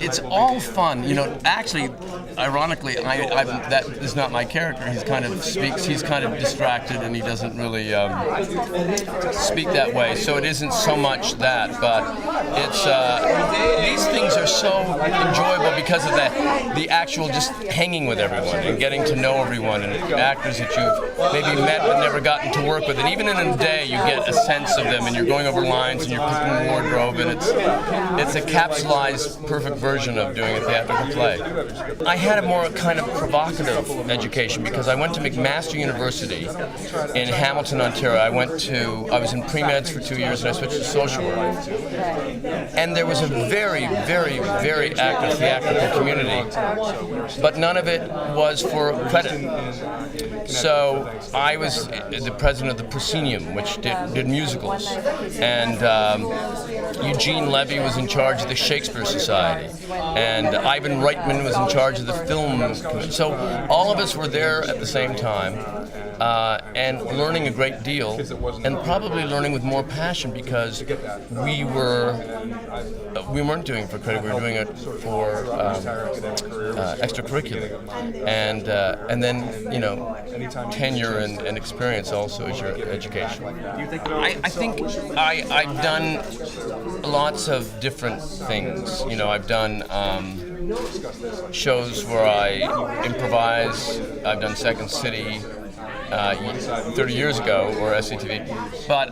it's all fun. Actually, ironically, that is not my character. He's kind of distracted, and he doesn't really speak that way. So it isn't so much that, but it's these things are so enjoyable because of the actual just hanging with everyone and getting to know everyone and actors that you've maybe met but never gotten to work with. And even in a day, you get a sense of them, and you're going over lines and you're picking wardrobe, and it's a capsulized, perfect version of doing a theatrical play. I had a more kind of provocative education because I went to McMaster University in Hamilton, Ontario. I was in pre-meds for 2 years, and I switched to social work. And there was a very, very, very active theatrical community, but none of it was for credit. So I was the president of the Proscenium, which did musicals, and Eugene Levy was in charge of the Shakespeare Society, and Ivan Reitman was in charge of the film committee. So all of us were there at the same time, and learning a great deal, and probably learning with more passion because we weren't doing it for credit. We were doing it for extracurricular, and then tenure and experience also is your education. I think I've done lots of different things. I've done shows where I improvise. I've done Second City 30 years ago, or SCTV. But,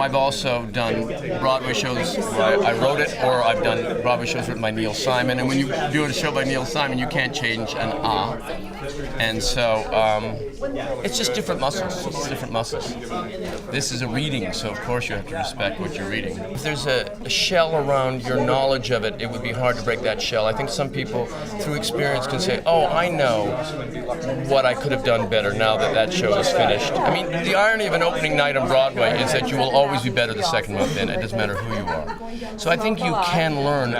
I've also done Broadway shows where I wrote it, or I've done Broadway shows written by Neil Simon. And when you do a show by Neil Simon, you can't change an ah. And so it's just different muscles. It's different muscles. This is a reading, so of course you have to respect what you're reading. If there's a shell around your knowledge of it, it would be hard to break that shell. I think some people, through experience, can say, oh, I know what I could have done better now that show is finished. I mean, the irony of an opening night on Broadway is that you will always be better the second month in. It doesn't matter who you are. So I think you can learn,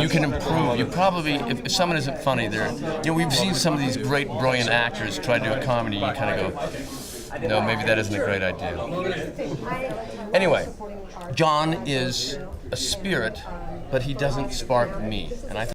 you can improve. You probably, if someone isn't funny, we've seen some of these great, brilliant actors try to do a comedy, you kind of go, no, maybe that isn't a great idea. Anyway, John is a spirit, but he doesn't spark me. And I